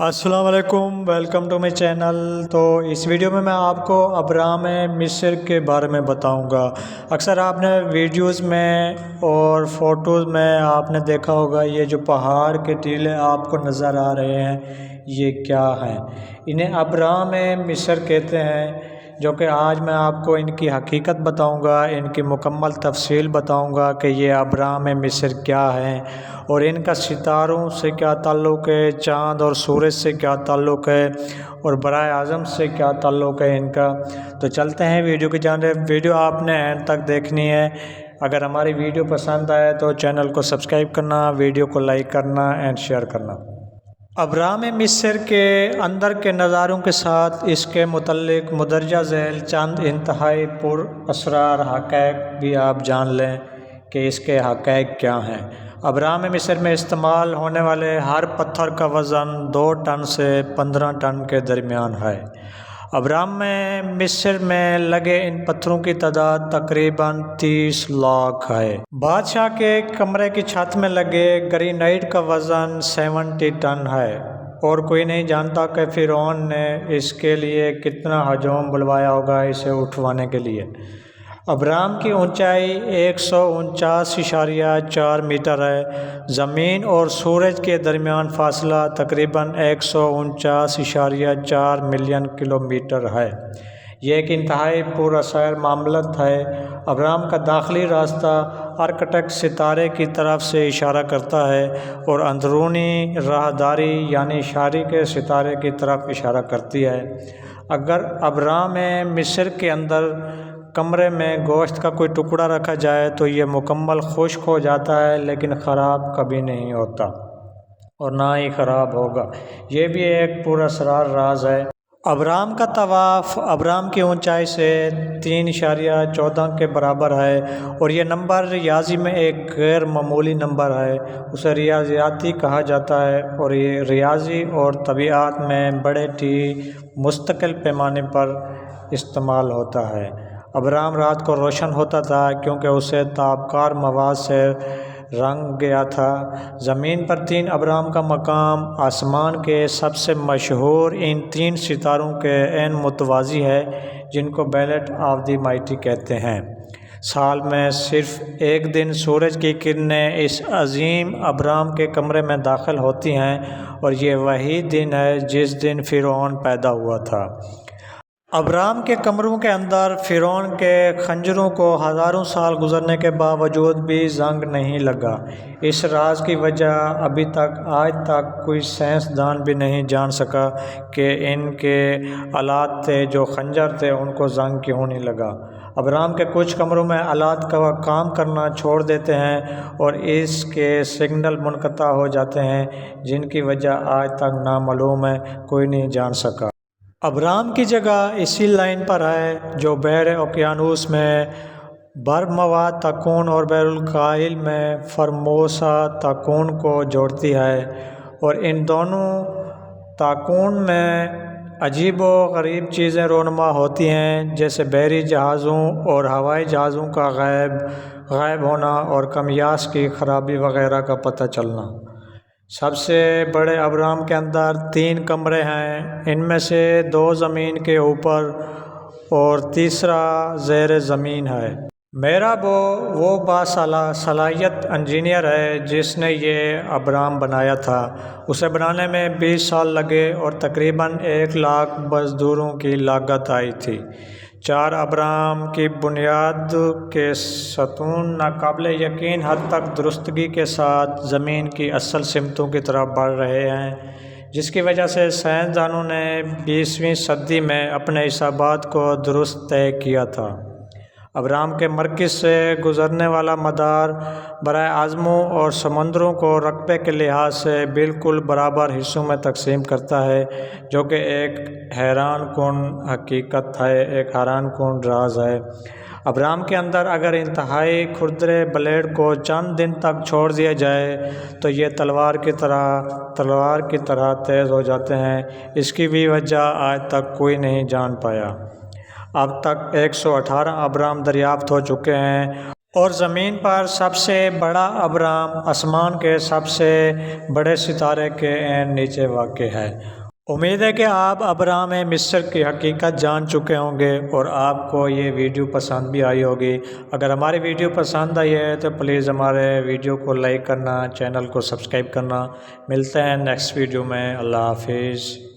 अस्सलाम वालेकुम, welcome to my channel. तो इस वीडियो में मैं आपको अब्राम मिस्र के बारे में बताऊंगा। अक्सर आपने वीडियोस में और फ़ोटोज़ में आपने देखा होगा ये जो पहाड़ के टीले आपको नज़र आ रहे हैं ये क्या हैं। इन्हें अब्राम मिस्र कहते हैं, जो कि आज मैं आपको इनकी हकीकत बताऊंगा, इनकी मुकम्मल तफसील बताऊंगा कि ये अब्राम मिस्र क्या हैं और इनका सितारों से क्या ताल्लुक़ है, चाँद और सूरज से क्या ताल्लुक़ है और बराए आज़म से क्या ताल्लुक़ है इनका। तो चलते हैं वीडियो की जानिब। वीडियो आपने एंड तक देखनी है। अगर हमारी वीडियो पसंद आए तो चैनल को सब्सक्राइब करना, वीडियो को लाइक करना एंड शेयर करना। अब्राम मिस्र के अंदर के नज़ारों के साथ इसके मुतल्लिक़ मुदर्जा झैल चंद इंतहाई पुर असरार हक़ाइक़ भी आप जान लें कि इसके हक़ाइक़ क्या हैं। अब्राम मिस्र में इस्तेमाल होने वाले हर पत्थर का वज़न 2 टन से 15 टन के दरमियान है। अब्राम में मिस्र में लगे इन पत्थरों की तादाद तकरीबन 30 लाख है। बादशाह के कमरे की छत में लगे ग्रेनाइट का वज़न 70 टन है और कोई नहीं जानता कि फ़िरौन ने इसके लिए कितना हजूम बुलवाया होगा इसे उठवाने के लिए। अब्राम की ऊंचाई 149.4 मीटर है। ज़मीन और सूरज के दरमियान फासला तकरीबन 149.4 मिलियन किलोमीटर है। यह एक इंतहाई पुरअसर मामलत है। अब्राम का दाखिली रास्ता आर्कटिक सितारे की तरफ से इशारा करता है और अंदरूनी राहदारी यानी शारी के सितारे की तरफ इशारा करती है। अगर अब्राम मिस्र के अंदर कमरे में गोश्त का कोई टुकड़ा रखा जाए तो ये मुकम्मल खुश्क हो जाता है, लेकिन ख़राब कभी नहीं होता और ना ही ख़राब होगा। ये भी एक पुरअसरार राज है। अब्राम का तवाफ़ अब्राम की ऊंचाई से 3.14 के बराबर है और ये नंबर रियाजी में एक गैर मामूली नंबर है। उसे रियाजियाती कहा जाता है और ये रियाजी और तबीयत में बड़े टी मुस्तकिल पैमाने पर इस्तेमाल होता है। अब्राम रात को रोशन होता था क्योंकि उसे ताबकार मवाद से रंग गया था। ज़मीन पर 3 अब्राम का मकाम आसमान के सबसे मशहूर इन 3 सितारों के एन मुतवाज़ी है, जिनको बेलेट ऑफ द माइटी कहते हैं। साल में सिर्फ एक दिन सूरज की किरणें इस अजीम अब्राम के कमरे में दाखिल होती हैं और ये वही दिन है जिस दिन फ़िरौन पैदा हुआ था। अब्राम के कमरों के अंदर फ़िरौन के खंजरों को हज़ारों साल गुजरने के बावजूद भी जंग नहीं लगा। इस राज की वजह अभी तक आज तक कोई साइंसदान भी नहीं जान सका कि इनके आलात थे जो खंजर थे उनको जंग क्यों नहीं लगा। अब्राम के कुछ कमरों में आलात का काम करना छोड़ देते हैं और इसके सिग्नल मुनक़ता हो जाते हैं, जिनकी वजह आज तक नामालूम है, कोई नहीं जान सका। अब्राम की जगह इसी लाइन पर है जो बहर ओकियानूस में बरमवा तकून और बहरुल में फरमोसा तकून को जोड़ती है और इन दोनों तकून में अजीब व गरीब चीज़ें रोनुमा होती हैं, जैसे बहरी जहाज़ों और हवाई जहाज़ों का गायब होना और कमियास की खराबी वगैरह का पता चलना। सबसे बड़े अब्राम के अंदर 3 कमरे हैं। इनमें से 2 ज़मीन के ऊपर और तीसरा ज़ेर ज़मीन है। मेरा वो बासलाहियत इंजीनियर है जिसने ये अब्राम बनाया था। उसे बनाने में 20 साल लगे और तकरीबन 1 लाख मज़दूरों की लागत आई थी। 4 अब्राम की बुनियाद के सतून नाकाबिले यकीन हद तक दुरुस्तगी के साथ ज़मीन की असल सिमतों की तरफ बढ़ रहे हैं, जिसकी वजह से साइंसदानों ने 20वीं सदी में अपने हिसाबात को दुरुस्त तय किया था। अब्राम के मरकज़ से गुज़रने वाला मदार बराए आज़मों और समंदरों को रकबे के लिहाज से बिल्कुल बराबर हिस्सों में तकसीम करता है, जो कि एक हैरान कुन हकीकत है, एक हैरान कुन राज है। अब्राम के अंदर अगर इंतहाई खुरदरे ब्लेड को चंद दिन तक छोड़ दिया जाए तो ये तलवार की तरह तेज़ हो जाते हैं। इसकी भी वजह आज तक कोई नहीं जान पाया। अब तक 118 अब्राम दरियाफ्त हो चुके हैं اور زمین پر سب سے بڑا ابرام آسمان کے سب سے بڑے ستارے کے عین نیچے واقع ہے۔ امید ہے کہ آپ ابرام مصر کی حقیقت جان چکے ہوں گے اور آپ کو یہ ویڈیو پسند بھی آئی ہوگی۔ اگر ہماری ویڈیو پسند آئی ہے تو پلیز ہمارے ویڈیو کو لائک کرنا، چینل کو سبسکرائب کرنا۔ ملتے ہیں نیکسٹ ویڈیو میں۔ اللہ حافظ۔